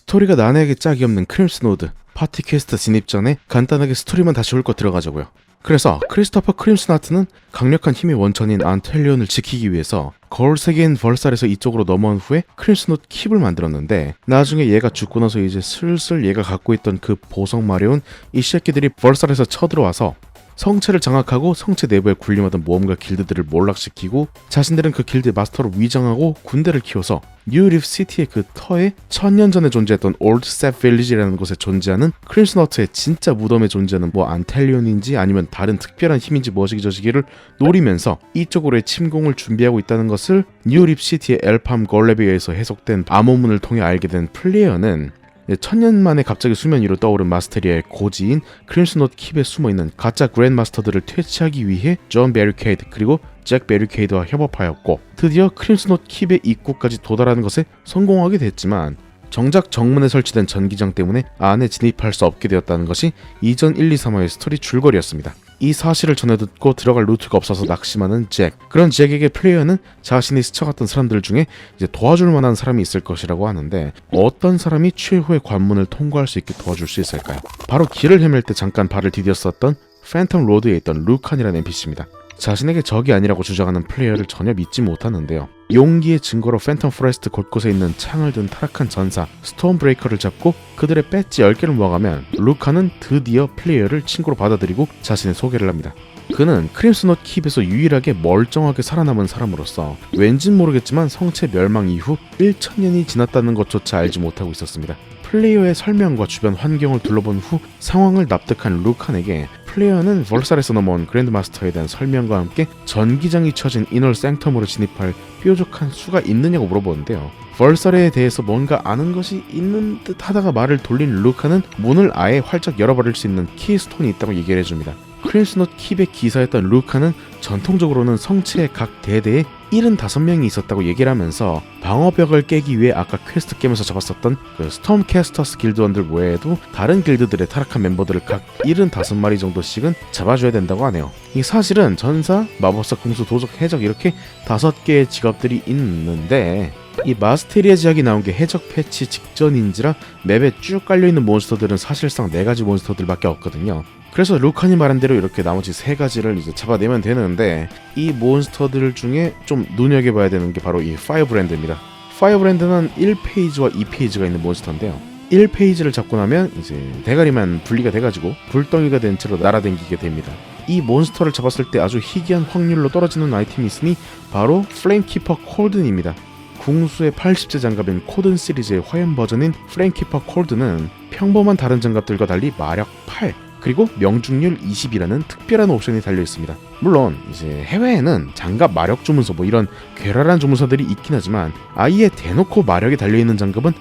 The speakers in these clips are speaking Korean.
스토리가 난해하게 짝이 없는 크림슨 우드 파티 퀘스트 진입 전에 간단하게 스토리만 다시 훑고 들어가자고요. 그래서 크리스토퍼 크림슨 하트는 강력한 힘의 원천인 안텔리온을 지키기 위해서 거울 세계인 벌살에서 이쪽으로 넘어온 후에 크림슨 우드 킵을 만들었는데, 나중에 얘가 죽고 나서 이제 슬슬 얘가 갖고 있던 그 보석 마려운 이 새끼들이 벌살에서 쳐들어와서 성체를 장악하고 성체 내부에 군림하던 모험가 길드들을 몰락시키고 자신들은 그 길드의 마스터로 위장하고 군대를 키워서 뉴리프 시티의 그 터에 1000년 전에 존재했던 올드 셉 빌리지라는 곳에 존재하는 크림슨 하트의 진짜 무덤에 존재하는 뭐 안텔리온인지 아니면 다른 특별한 힘인지 뭐시기 저시기를 노리면서 이쪽으로의 침공을 준비하고 있다는 것을 뉴리프 시티의 엘팜 걸랩에 의해서 해석된 암호문을 통해 알게 된 플레이어는 1000년 만에 갑자기 수면 위로 떠오른 마스테리아의 고지인 크림슨 우드 킵에 숨어있는 가짜 그랜드마스터들을 퇴치하기 위해 존 베리케이드 그리고 잭 베리케이드와 협업하였고, 드디어 크림슨 우드 킵의 입구까지 도달하는 것에 성공하게 됐지만 정작 정문에 설치된 전기장 때문에 안에 진입할 수 없게 되었다는 것이 이전 1, 2, 3화의 스토리 줄거리였습니다. 이 사실을 전해 듣고 들어갈 루트가 없어서 낙심하는 잭. 그런 잭에게 플레이어는 자신이 스쳐갔던 사람들 중에 이제 도와줄 만한 사람이 있을 것이라고 하는데, 어떤 사람이 최후의 관문을 통과할 수 있게 도와줄 수 있을까요? 바로 길을 헤맬 때 잠깐 발을 디뎠었던 팬텀 로드에 있던 루칸이라는 NPC입니다. 자신에게 적이 아니라고 주장하는 플레이어를 전혀 믿지 못하는데요. 용기의 증거로 팬텀 포레스트 곳곳에 있는 창을 든 타락한 전사 스톰 브레이커를 잡고 그들의 배지 10개를 모아가면 루카는 드디어 플레이어를 친구로 받아들이고 자신의 소개를 합니다. 그는 크림슨 우드 킵에서 유일하게 멀쩡하게 살아남은 사람으로서 왠진 모르겠지만 성체 멸망 이후 1000년이 지났다는 것조차 알지 못하고 있었습니다. 플레이어의 설명과 주변 환경을 둘러본 후 상황을 납득한 루칸에게 플레이어는 벌살에서 넘어온 그랜드마스터에 대한 설명과 함께 전기장이 쳐진 이너 생텀으로 진입할 뾰족한 수가 있느냐고 물어보는데요. 벌살에 대해서 뭔가 아는 것이 있는 듯 하다가 말을 돌린 루칸은 문을 아예 활짝 열어버릴 수 있는 키스톤이 있다고 얘기를 해줍니다. 크림슨 우드 킵의 기사였던 루카는 전통적으로는 성체의 각 대대에 75명이 있었다고 얘기를 하면서 방어벽을 깨기 위해 아까 퀘스트 게임에서 잡았었던 그 스톰캐스터스 길드원들 외에도 다른 길드들의 타락한 멤버들을 각 75마리 정도씩은 잡아줘야 된다고 하네요. 이 사실은 전사, 마법사, 궁수, 도적, 해적 이렇게 5개의 직업들이 있는데, 이 마스테리아 지역이 나온 게 해적 패치 직전인지라 맵에 쭉 깔려있는 몬스터들은 사실상 4가지 몬스터들밖에 없거든요. 그래서 루칸이 말한 대로 이렇게 나머지 3가지를 이제 잡아내면 되는데, 이 몬스터들 중에 좀 눈여겨봐야 되는 게 바로 이 파이어브랜드입니다. 파이어브랜드는 1페이지와 2페이지가 있는 몬스터인데요. 1페이지를 잡고 나면 이제 대가리만 분리가 돼가지고 불덩이가 된 채로 날아다니게 됩니다. 이 몬스터를 잡았을 때 아주 희귀한 확률로 떨어지는 아이템이 있으니 바로 플레임키퍼 콜든입니다. 궁수의 80제 장갑인 코든 시리즈의 화염 버전인 플레임키퍼 콜드는 평범한 다른 장갑들과 달리 마력 8 그리고 명중률 20이라는 특별한 옵션이 달려있습니다. 물론 이제 해외에는 장갑 마력 주문서 뭐 이런 괴랄한 주문서들이 있긴 하지만 아예 대놓고 마력이 달려있는 장갑은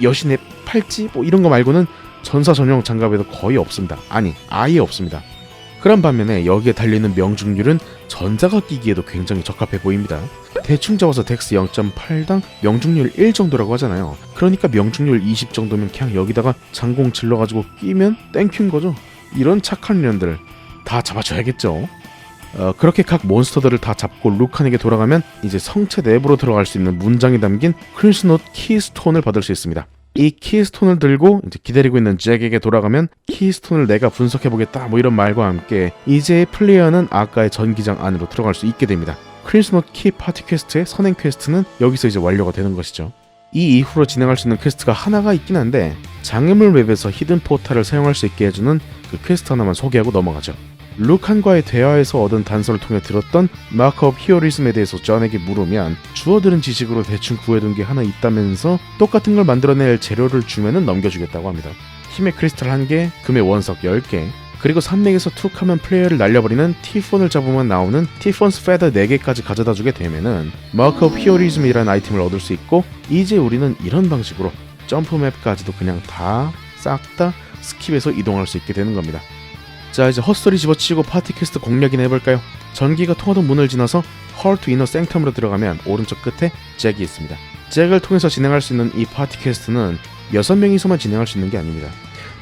여신의 팔찌 뭐 이런 거 말고는 전사 전용 장갑에도 거의 없습니다. 아니 아예 없습니다. 그런 반면에 여기에 달려있는 명중률은 전자가 끼기에도 굉장히 적합해 보입니다. 대충 잡아서 덱스 0.8당 명중률 1 정도라고 하잖아요. 그러니까 명중률 20 정도면 그냥 여기다가 장공 질러가지고 끼면 땡큐인 거죠. 이런 착한 년들 다 잡아줘야겠죠. 그렇게 각 몬스터들을 다 잡고 루칸에게 돌아가면 이제 성체 내부로 들어갈 수 있는 문장이 담긴 크림슨 우드 키스톤을 받을 수 있습니다. 이 키스톤을 들고 이제 기다리고 있는 잭에게 돌아가면 키스톤을 내가 분석해보겠다 뭐 이런 말과 함께 이제 플레이어는 아까의 전기장 안으로 들어갈 수 있게 됩니다. 크림슨 우드 키 파티 퀘스트의 선행 퀘스트는 여기서 이제 완료가 되는 것이죠. 이 이후로 진행할 수 있는 퀘스트가 하나가 있긴 한데, 장애물 맵에서 히든 포탈을 사용할 수 있게 해주는 그 퀘스트 하나만 소개하고 넘어가죠. 루칸과의 대화에서 얻은 단서를 통해 들었던 마크 오브 히어리즘에 대해서 존에게 물으면 주워들은 지식으로 대충 구해둔 게 하나 있다면서 똑같은 걸 만들어낼 재료를 주면은 넘겨주겠다고 합니다. 힘의 크리스탈 1개, 금의 원석 10개, 그리고 산맥에서 툭 하면 플레이어를 날려버리는 티폰을 잡으면 나오는 티폰스 페더 4개까지 가져다주게 되면은 마크 오브 히어리즘이라는 아이템을 얻을 수 있고, 이제 우리는 이런 방식으로 점프맵까지도 그냥 다 싹 다 스킵해서 이동할 수 있게 되는 겁니다. 자, 이제 헛소리 집어치우고 파티 퀘스트 공략이나 해볼까요? 전기가 통하던 문을 지나서 헐트 이너 생텀으로 들어가면 오른쪽 끝에 잭이 있습니다. 잭을 통해서 진행할 수 있는 이 파티 퀘스트는 6명이서만 진행할 수 있는 게 아닙니다.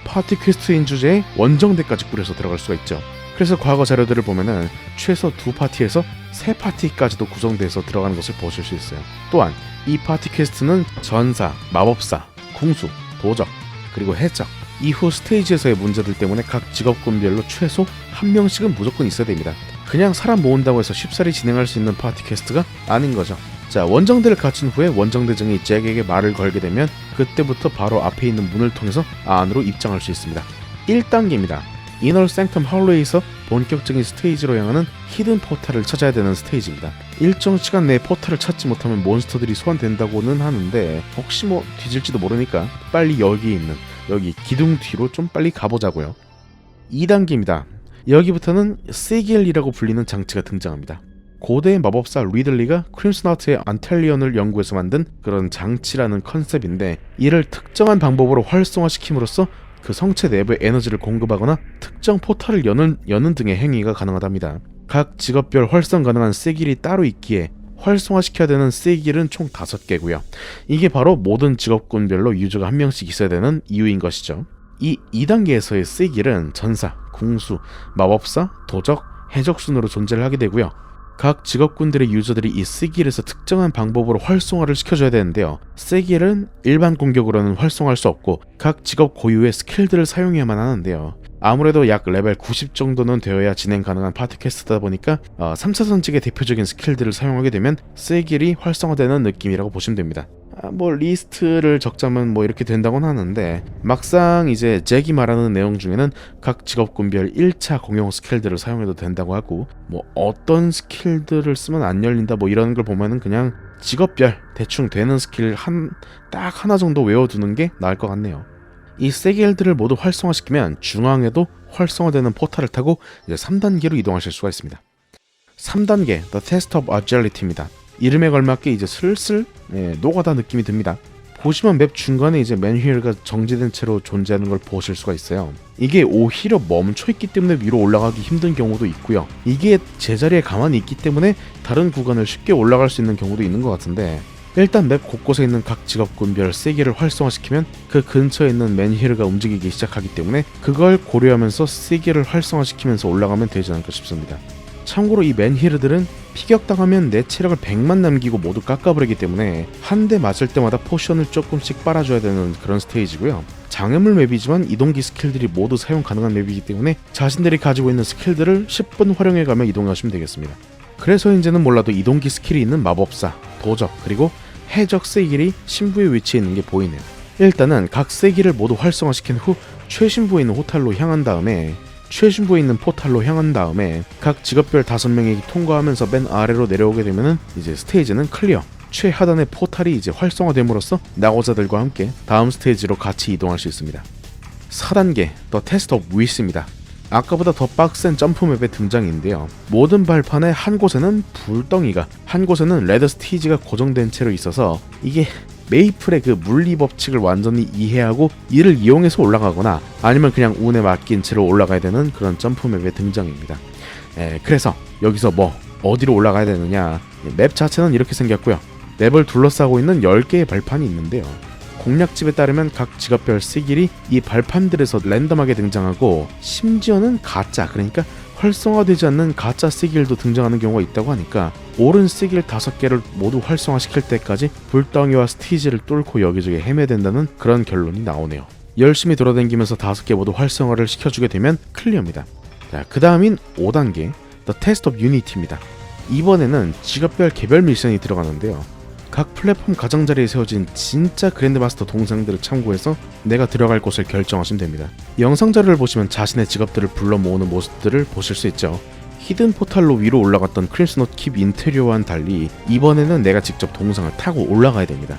파티 퀘스트인 주제에 원정대까지 꾸려서 들어갈 수가 있죠. 그래서 과거 자료들을 보면은 최소 2파티에서 3파티까지도 구성돼서 들어가는 것을 보실 수 있어요. 또한 이 파티 퀘스트는 전사, 마법사, 궁수, 도적, 그리고 해적. 이후 스테이지에서의 문제들 때문에 각 직업군별로 최소 한 명씩은 무조건 있어야 됩니다. 그냥 사람 모은다고 해서 쉽사리 진행할 수 있는 파티 퀘스트가 아닌 거죠. 자, 원정대를 갖춘 후에 원정대장이 잭에게 말을 걸게 되면 그때부터 바로 앞에 있는 문을 통해서 안으로 입장할 수 있습니다. 1단계입니다. 이너 생텀 할로웨이에서 본격적인 스테이지로 향하는 히든 포탈을 찾아야 되는 스테이지입니다. 일정 시간 내에 포탈을 찾지 못하면 몬스터들이 소환된다고는 하는데 혹시 뭐 뒤질지도 모르니까 빨리 여기 기둥 뒤로 좀 빨리 가보자고요. 2단계입니다. 여기부터는 세겔이라고 불리는 장치가 등장합니다. 고대의 마법사 리들리가 크림슨 하트의 안텔리언을 연구해서 만든 그런 장치라는 컨셉인데, 이를 특정한 방법으로 활성화시킴으로써 그 성체 내부에 에너지를 공급하거나 특정 포탈을 여는 등의 행위가 가능하답니다. 각 직업별 활성 가능한 세길이 따로 있기에 활성화시켜야 되는 세길은 총 5개고요. 이게 바로 모든 직업군별로 유저가 한 명씩 있어야 되는 이유인 것이죠. 이 2단계에서의 세길은 전사, 궁수, 마법사, 도적, 해적 순으로 존재를 하게 되고요. 각 직업군들의 유저들이 이 세길에서 특정한 방법으로 활성화를 시켜줘야 되는데요. 세길은 일반 공격으로는 활성화할 수 없고 각 직업 고유의 스킬들을 사용해야만 하는데요. 아무래도 약 레벨 90 정도는 되어야 진행 가능한 파티 퀘스트다 보니까 3차 전직의 대표적인 스킬들을 사용하게 되면 세길이 활성화되는 느낌이라고 보시면 됩니다. 뭐 리스트를 적자면 뭐 이렇게 된다고는 하는데, 막상 이제 잭이 말하는 내용 중에는 각 직업군별 1차 공용 스킬들을 사용해도 된다고 하고, 뭐 어떤 스킬들을 쓰면 안 열린다 뭐 이런 걸 보면은 그냥 직업별 대충 되는 스킬 딱 하나 정도 외워두는 게 나을 것 같네요. 이 세겔들을 모두 활성화시키면 중앙에도 활성화되는 포탈을 타고 이제 3단계로 이동하실 수가 있습니다. 3단계 The Test of Agility입니다. 이름에 걸맞게 이제 슬슬 노가다 느낌이 듭니다. 보시면 맵 중간에 이제 맨휠가 정지된 채로 존재하는 걸 보실 수가 있어요. 이게 오히려 멈춰있기 때문에 위로 올라가기 힘든 경우도 있고요. 이게 제자리에 가만히 있기 때문에 다른 구간을 쉽게 올라갈 수 있는 경우도 있는 것 같은데, 일단 맵 곳곳에 있는 각 직업군별 세개를 활성화시키면 그 근처에 있는 맨힐가 움직이기 시작하기 때문에 그걸 고려하면서 세개를 활성화시키면서 올라가면 되지 않을까 싶습니다. 참고로 이 맨히르들은 피격당하면 내 체력을 100만 남기고 모두 깎아버리기 때문에 한 대 맞을 때마다 포션을 조금씩 빨아줘야 되는 그런 스테이지고요. 장애물 맵이지만 이동기 스킬들이 모두 사용 가능한 맵이기 때문에 자신들이 가지고 있는 스킬들을 10분 활용해가며 이동하시면 되겠습니다. 그래서인지는 몰라도 이동기 스킬이 있는 마법사, 도적, 그리고 해적 세길이 신부에 위치해 있는 게 보이네요. 일단은 각 세길을 모두 활성화시킨 후 최신부에 있는 포탈로 향한 다음에 각 직업별 5명이 통과하면서 맨 아래로 내려오게 되면은 이제 스테이지는 클리어. 최하단의 포탈이 이제 활성화됨으로써 나고자들과 함께 다음 스테이지로 같이 이동할 수 있습니다. 4단계 The Test of Wit입니다. 아까보다 더 빡센 점프맵의 등장인데요. 모든 발판에 한 곳에는 불덩이가, 한 곳에는 레드 스티지가 고정된 채로 있어서 이게 메이플의 그 물리 법칙을 완전히 이해하고 이를 이용해서 올라가거나 아니면 그냥 운에 맡긴 채로 올라가야 되는 그런 점프맵의 등장입니다. 그래서 여기서 어디로 올라가야 되느냐, 맵 자체는 이렇게 생겼고요. 맵을 둘러싸고 있는 10개의 발판이 있는데요. 공략집에 따르면 각 직업별 세길이 이 발판들에서 랜덤하게 등장하고, 심지어는 가짜, 그러니까 활성화되지 않는 가짜 세길도 등장하는 경우가 있다고 하니까 옳은 세길 5개를 모두 활성화시킬 때까지 불덩이와 스티지를 뚫고 여기저기 헤매야 된다는 그런 결론이 나오네요. 열심히 돌아다니면서 5개 모두 활성화를 시켜주게 되면 클리어입니다. 자, 그 다음인 5단계 The Test of Unity입니다. 이번에는 직업별 개별 미션이 들어가는데요. 각 플랫폼 가장자리에 세워진 진짜 그랜드마스터 동상들을 참고해서 내가 들어갈 곳을 결정하시면 됩니다. 영상 자료를 보시면 자신의 직업들을 불러 모으는 모습들을 보실 수 있죠. 히든 포탈로 위로 올라갔던 크림슨 킵 인테리어와는 달리 이번에는 내가 직접 동상을 타고 올라가야 됩니다.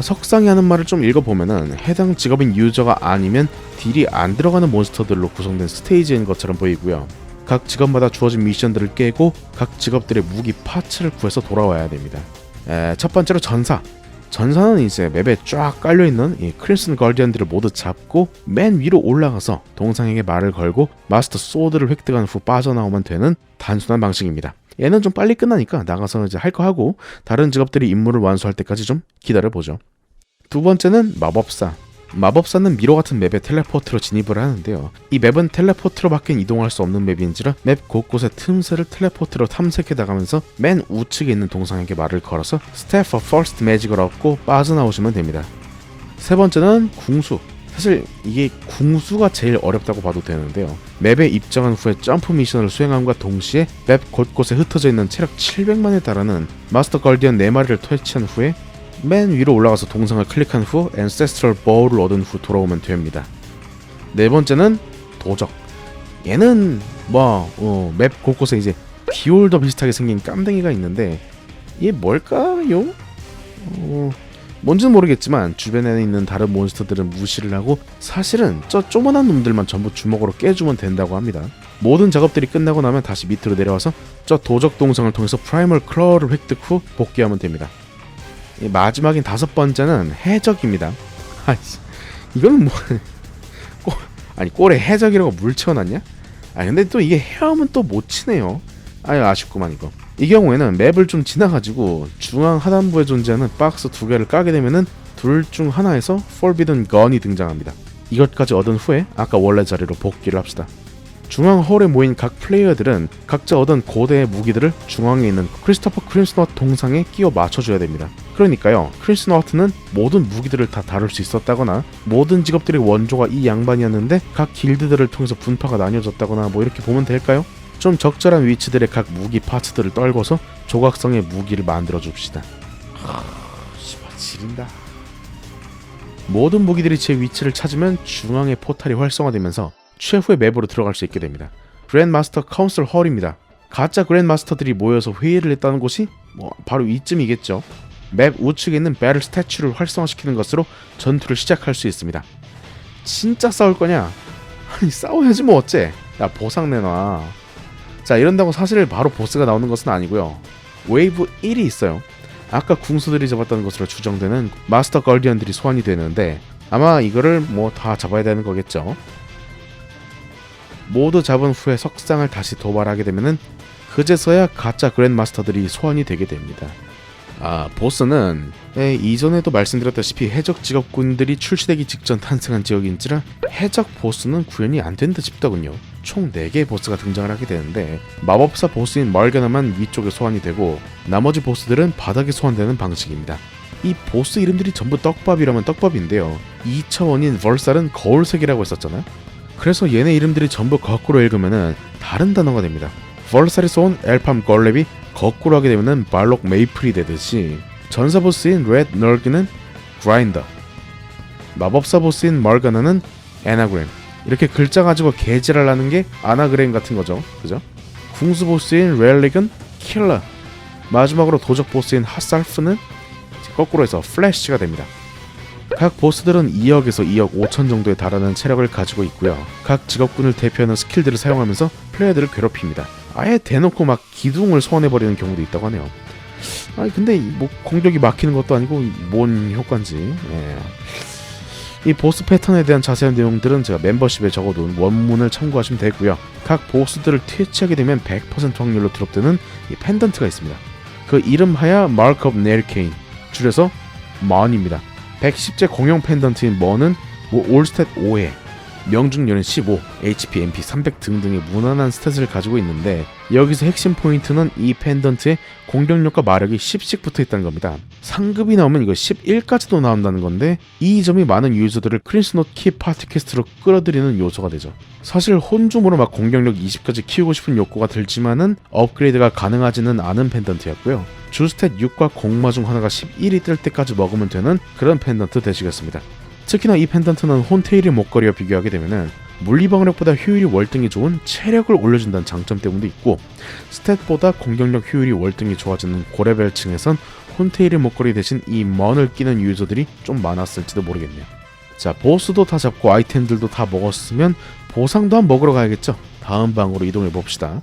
석상이 하는 말을 좀 읽어보면은 해당 직업인 유저가 아니면 딜이 안 들어가는 몬스터들로 구성된 스테이지인 것처럼 보이고요. 각 직업마다 주어진 미션들을 깨고 각 직업들의 무기 파츠를 구해서 돌아와야 됩니다. 첫 번째로 전사는 이제 맵에 쫙 깔려있는 이 크림슨 가디언들을 모두 잡고 맨 위로 올라가서 동상에게 말을 걸고 마스터 소드를 획득한 후 빠져나오면 되는 단순한 방식입니다. 얘는 좀 빨리 끝나니까 나가서 이제 할 거 하고 다른 직업들이 임무를 완수할 때까지 좀 기다려보죠. 두 번째는 마법사는 미로 같은 맵에 텔레포트로 진입을 하는데요. 이 맵은 텔레포트로밖에 이동할 수 없는 맵인지라 맵 곳곳의 틈새를 텔레포트로 탐색해 나가면서 맨 우측에 있는 동상에게 말을 걸어서 Staff of First Magic을 얻고 빠져나오시면 됩니다. 세 번째는 궁수. 사실 이게 궁수가 제일 어렵다고 봐도 되는데요. 맵에 입장한 후에 점프 미션을 수행함과 동시에 맵 곳곳에 흩어져 있는 체력 700만에 달하는 마스터 걸디언 4마리를 퇴치한 후에 맨 위로 올라가서 동상을 클릭한 후 앤세스트럴 버울을 얻은 후 돌아오면 됩니다. 네 번째는 도적. 얘는 맵 곳곳에 이제 비올더 비슷하게 생긴 깜댕이가 있는데 얘 뭘까요? 뭔지는 모르겠지만 주변에 있는 다른 몬스터들은 무시를 하고 사실은 저 조그만한 놈들만 전부 주먹으로 깨주면 된다고 합니다. 모든 작업들이 끝나고 나면 다시 밑으로 내려와서 저 도적 동상을 통해서 프라이멀 클러를 획득 후 복귀하면 됩니다. 마지막인 다섯 번째는 해적입니다. 이거는 뭐 아니 꼴에 해적이라고 물 채워놨냐? 근데 또 이게 헤엄은 또 못 치네요. 아쉽구만 이거. 이 경우에는 맵을 좀 지나가지고 중앙 하단부에 존재하는 박스 2개를 까게 되면은 둘 중 하나에서 Forbidden Gun이 등장합니다. 이것까지 얻은 후에 아까 원래 자리로 복귀를 합시다. 중앙 홀에 모인 각 플레이어들은 각자 얻은 고대의 무기들을 중앙에 있는 크리스토퍼 크림슨워트 동상에 끼워 맞춰줘야 됩니다. 그러니까요, 크림슨워트는 모든 무기들을 다 다룰 수 있었다거나 모든 직업들의 원조가 이 양반이었는데 각 길드들을 통해서 분파가 나뉘어졌다거나 뭐 이렇게 보면 될까요? 좀 적절한 위치들의 각 무기 파츠들을 떨궈서 조각성의 무기를 만들어 줍시다. 씨발 지린다. 모든 무기들이 제 위치를 찾으면 중앙의 포탈이 활성화되면서 최후의 맵으로 들어갈 수 있게 됩니다. 그랜드마스터 카운슬 헐입니다. 가짜 그랜드마스터들이 모여서 회의를 했다는 곳이 바로 이쯤이겠죠. 맵 우측에 있는 배틀 스태츄를 활성화시키는 것으로 전투를 시작할 수 있습니다. 진짜 싸울 거냐? 아니 싸워야지 뭐 어째. 야 보상 내놔. 자 이런다고 사실 바로 보스가 나오는 것은 아니고요. 웨이브 1이 있어요. 아까 궁수들이 잡았다는 것으로 추정되는 마스터 걸디언들이 소환이 되는데 아마 이거를 다 잡아야 되는 거겠죠. 모두 잡은 후에 석상을 다시 도발하게 되면은 그제서야 가짜 그랜드마스터들이 소환이 되게 됩니다. 보스는 이전에도 말씀드렸다시피 해적 직업군들이 출시되기 직전 탄생한 지역인지라 해적 보스는 구현이 안 된다 싶더군요. 총 4개의 보스가 등장을 하게 되는데 마법사 보스인 멀게나만 위쪽에 소환이 되고 나머지 보스들은 바닥에 소환되는 방식입니다. 이 보스 이름들이 전부 떡밥이라면 떡밥인데요. 2차원인 벌살은 거울색이라고 했었잖아요. 그래서 얘네 이름들이 전부 거꾸로 읽으면은 다른 단어가 됩니다. 벌살에서 온 엘팜 걸렙이 거꾸로 하게 되면은 발록 메이플이 되듯이 전사 보스인 레드 널기는 그라인더, 마법사 보스인 멀가나는 에나그램. 이렇게 글자 가지고 개지랄 하는 게 아나그램 같은 거죠. 그죠? 궁수 보스인 렐릭은 킬러, 마지막으로 도적 보스인 핫살프는 거꾸로 해서 플래시가 됩니다. 각 보스들은 2억에서 2억 5천 정도에 달하는 체력을 가지고 있고요. 각 직업군을 대표하는 스킬들을 사용하면서 플레이어들을 괴롭힙니다. 아예 대놓고 막 기둥을 소환해버리는 경우도 있다고 하네요. 근데 공격이 막히는 것도 아니고 뭔 효과인지. 이 보스 패턴에 대한 자세한 내용들은 제가 멤버십에 적어둔 원문을 참고하시면 되고요. 각 보스들을 퇴치하게 되면 100% 확률로 드롭되는 이 펜던트가 있습니다. 그 이름하야 마크 오브 네르케인, 줄여서 먼입니다. 110제 공용 펜던트인 먼은 올스탯 5회, 명중률은 15, HP, MP 300 등등의 무난한 스탯을 가지고 있는데 여기서 핵심 포인트는 이 펜던트에 공격력과 마력이 10씩 붙어있다는 겁니다. 상급이 나오면 이거 11까지도 나온다는 건데 이 점이 많은 유저들을 크림슨워트 키 파티캐스트로 끌어들이는 요소가 되죠. 사실 혼종으로 막 공격력 20까지 키우고 싶은 욕구가 들지만은 업그레이드가 가능하지는 않은 펜던트였고요. 주스탯 6과 공마 중 하나가 11이 뜰 때까지 먹으면 되는 그런 펜던트 되시겠습니다. 특히나 이 펜던트는 혼테일의 목걸이와 비교하게 되면은 물리방어력보다 효율이 월등히 좋은 체력을 올려준다는 장점 때문도 있고 스탯보다 공격력 효율이 월등히 좋아지는 고레벨층에선 혼테일의 목걸이 대신 이 먼을 끼는 유저들이 좀 많았을지도 모르겠네요. 자, 보스도 다 잡고 아이템들도 다 먹었으면 보상도 한번 먹으러 가야겠죠. 다음 방으로 이동해 봅시다.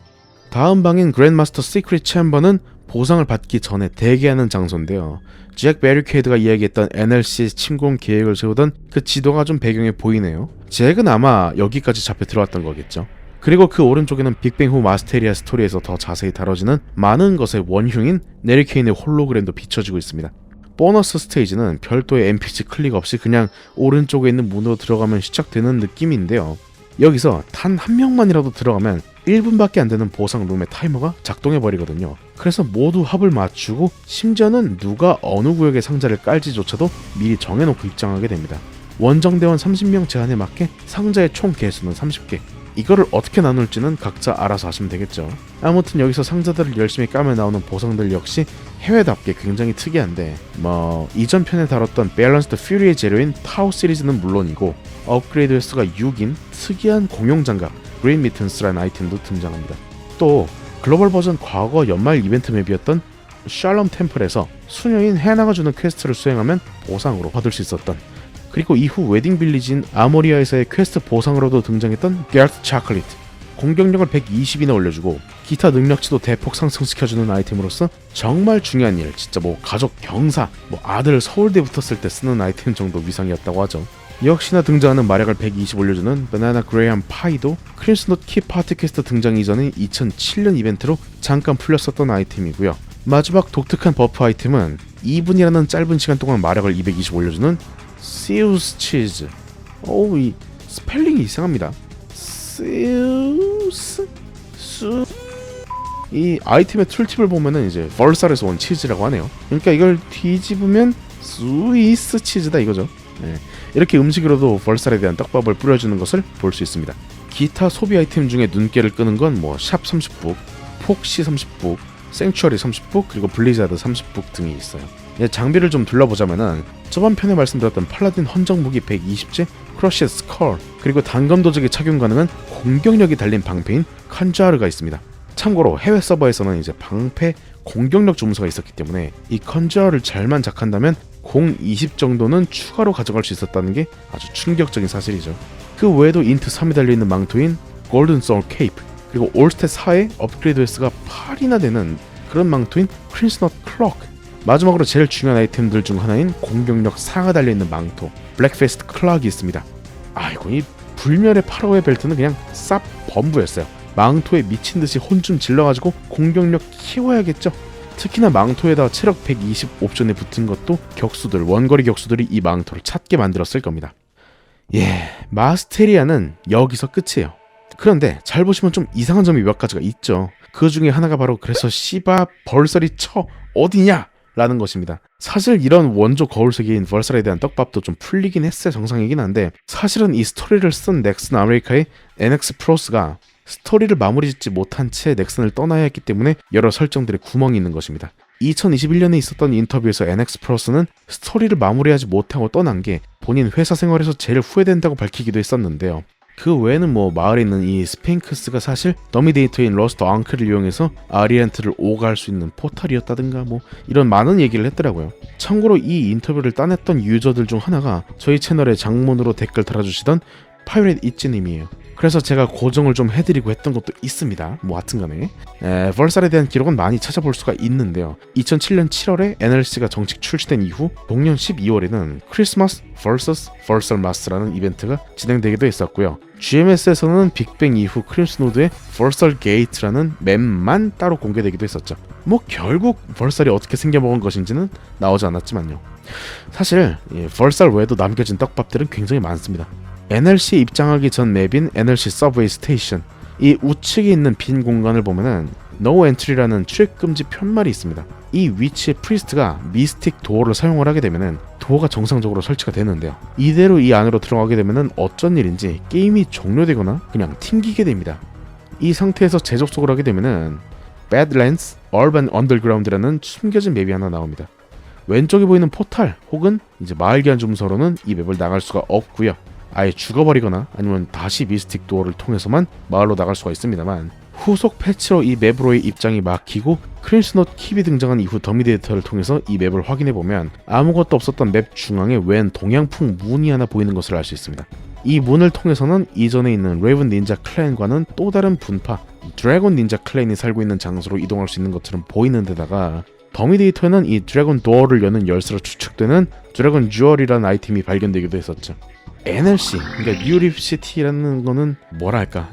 다음 방인 그랜드마스터 시크릿 챔버는 보상을 받기 전에 대기하는 장소인데요. 잭 베리케이드가 이야기했던 NLC의 침공 계획을 세우던 그 지도가 좀 배경에 보이네요. 잭은 아마 여기까지 잡혀 들어왔던 거겠죠. 그리고 그 오른쪽에는 빅뱅 후 마스테리아 스토리에서 더 자세히 다뤄지는 많은 것의 원흉인 네리케인의 홀로그램도 비춰지고 있습니다. 보너스 스테이지는 별도의 NPC 클릭 없이 그냥 오른쪽에 있는 문으로 들어가면 시작되는 느낌인데요. 여기서 단 한 명만이라도 들어가면 1분밖에 안 되는 보상 룸의 타이머가 작동해버리거든요. 그래서 모두 합을 맞추고 심지어는 누가 어느 구역의 상자를 깔지조차도 미리 정해놓고 입장하게 됩니다. 원정대원 30명 제한에 맞게 상자의 총 개수는 30개. 이거를 어떻게 나눌지는 각자 알아서 하시면 되겠죠. 아무튼 여기서 상자들을 열심히 까며 나오는 보상들 역시 해외답게 굉장히 특이한데 이전 편에 다뤘던 밸런스드 퓨리의 재료인 타오 시리즈는 물론이고 업그레이드 횟수가 6인 특이한 공용 장갑 그린 미튼스라는 아이템도 등장합니다. 또 글로벌 버전 과거 연말 이벤트 맵이었던 샬롬 템플에서 수녀인 해나가 주는 퀘스트를 수행하면 보상으로 받을 수 있었던, 그리고 이후 웨딩 빌리지인 아모리아에서의 퀘스트 보상으로도 등장했던 게르트 차클릿, 공격력을 120이나 올려주고 기타 능력치도 대폭 상승시켜주는 아이템으로서 정말 중요한 일, 진짜 가족 경사, 아들 서울대 붙었을 때 쓰는 아이템 정도 위상이었다고 하죠. 역시나 등장하는 마력을 120 올려주는 바나나 그레이엄 파이도 크림슨노트 키 파티 퀘스트 등장 이전인 2007년 이벤트로 잠깐 풀렸었던 아이템이고요. 마지막 독특한 버프 아이템은 2분이라는 짧은 시간 동안 마력을 220 올려주는 시우스 치즈. 이 스펠링이 이상합니다. 시우스 이 아이템의 툴팁을 보면은 이제 벌살에서 온 치즈라고 하네요. 그러니까 이걸 뒤집으면 스위스 치즈다 이거죠. 네. 이렇게 음식으로도 벌살에 대한 떡밥을 뿌려주는 것을 볼 수 있습니다. 기타 소비 아이템 중에 눈길을 끄는 건 샵 30북, 폭시 30북, 생츄어리 30북, 그리고 블리자드 30북 등이 있어요. 장비를 좀 둘러보자면은 저번 편에 말씀드렸던 팔라딘 헌정 무기 120제 크러쉬 스컬, 그리고 단검 도적에 착용 가능한 공격력이 달린 방패인 컨자르가 있습니다. 참고로 해외 서버에서는 이제 방패 공격력 주문서가 있었기 때문에 이 컨자르를 잘만 작한다면 0.20 정도는 추가로 가져갈 수 있었다는 게 아주 충격적인 사실이죠. 그 외에도 인트 3이 달려있는 망토인 골든 소울 케이프, 그리고 올스탯 4의 업그레이드 횟수가 8이나 되는 그런 망토인 크림슨노트 클로크, 마지막으로 제일 중요한 아이템들 중 하나인 공격력 4가 달려있는 망토 블랙페이스트 클락이 있습니다. 아이고, 이 불멸의 8호의 벨트는 그냥 쌉 범부였어요. 망토에 미친듯이 혼 좀 질러가지고 공격력 키워야겠죠. 특히나 망토에다 체력 120 옵션에 붙은 것도 원거리 격수들이 이 망토를 찾게 만들었을 겁니다. 마스테리아는 여기서 끝이에요. 그런데 잘 보시면 좀 이상한 점이 몇 가지가 있죠. 그 중에 하나가 바로 그래서 씨바 벌설이 어디냐? 라는 것입니다. 사실 이런 원조 거울세계인 벌살에 대한 떡밥도 좀 풀리긴 했어요. 정상이긴 한데 사실은 이 스토리를 쓴 넥슨 아메리카의 NX 프로스가 스토리를 마무리 짓지 못한 채 넥슨을 떠나야 했기 때문에 여러 설정들의 구멍이 있는 것입니다. 2021년에 있었던 인터뷰에서 NX 프로스는 스토리를 마무리하지 못하고 떠난 게 본인 회사 생활에서 제일 후회된다고 밝히기도 했었는데요. 그 외에는 마을에 있는 이 스핑크스가 사실 더미 데이터인 러스트 앙클을 이용해서 아리엔트를 오갈 수 있는 포탈이었다든가 이런 많은 얘기를 했더라고요. 참고로 이 인터뷰를 따냈던 유저들 중 하나가 저희 채널에 장문으로 댓글 달아주시던 파이렛 이찌님이에요. 그래서 제가 고정을 좀 해드리고 했던 것도 있습니다. 하여튼간에 벌살에 대한 기록은 많이 찾아볼 수가 있는데요. 2007년 7월에 NLC가 정식 출시된 이후 동년 12월에는 크리스마스 vs 벌살마스라는 이벤트가 진행되기도 했었고요. GMS에서는 빅뱅 이후 크림슨우드의 벌살 게이트라는 맵만 따로 공개되기도 했었죠. 결국 벌살이 어떻게 생겨먹은 것인지는 나오지 않았지만요. 사실 벌살 외에도 남겨진 떡밥들은 굉장히 많습니다. NLC에 입장하기 전 맵인 NLC 서브웨이 스테이션, 이 우측에 있는 빈 공간을 보면은 No Entry라는 출입금지 편말이 있습니다. 이 위치에 프리스트가 미스틱 도어를 사용을 하게 되면은 도어가 정상적으로 설치가 되는데요. 이대로 이 안으로 들어가게 되면은 어쩐 일인지 게임이 종료되거나 그냥 튕기게 됩니다. 이 상태에서 재접속을 하게 되면은 Badlands Urban Underground라는 숨겨진 맵이 하나 나옵니다. 왼쪽에 보이는 포탈 혹은 이제 마을 기한 주문서로는 이 맵을 나갈 수가 없고요. 아예 죽어버리거나 아니면 다시 미스틱 도어를 통해서만 마을로 나갈 수가 있습니다만, 후속 패치로 이 맵으로의 입장이 막히고 크림슨노트 킵이 등장한 이후 더미 데이터를 통해서 이 맵을 확인해보면 아무것도 없었던 맵 중앙에 웬 동양풍 문이 하나 보이는 것을 알 수 있습니다. 이 문을 통해서는 이전에 있는 레이븐 닌자 클랜과는 또 다른 분파 드래곤 닌자 클랜이 살고 있는 장소로 이동할 수 있는 것처럼 보이는 데다가 더미 데이터에는 이 드래곤 도어를 여는 열쇠로 추측되는 드래곤 주얼이라는 아이템이 발견되기도 했었죠. NLC, 그러니까 뉴립시티라는 거는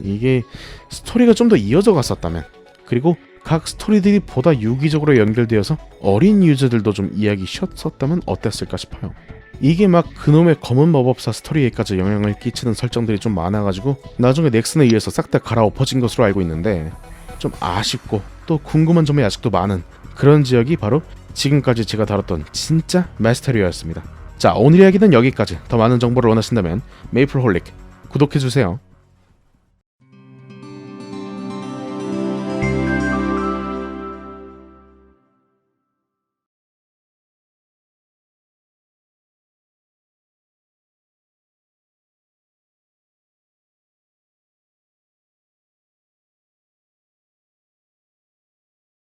이게 스토리가 좀 더 이어져 갔었다면, 그리고 각 스토리들이 보다 유기적으로 연결되어서 어린 유저들도 좀 이해하기 쉬웠었다면 어땠을까 싶어요. 이게 막 그놈의 검은 마법사 스토리에까지 영향을 끼치는 설정들이 좀 많아가지고 나중에 넥슨에 의해서 싹 다 갈아엎어진 것으로 알고 있는데, 좀 아쉽고 또 궁금한 점이 아직도 많은 그런 지역이 바로 지금까지 제가 다뤘던 진짜 메스테리오였습니다. 자, 오늘 이야기는 여기까지. 더 많은 정보를 원하신다면 메이플홀릭 구독해주세요.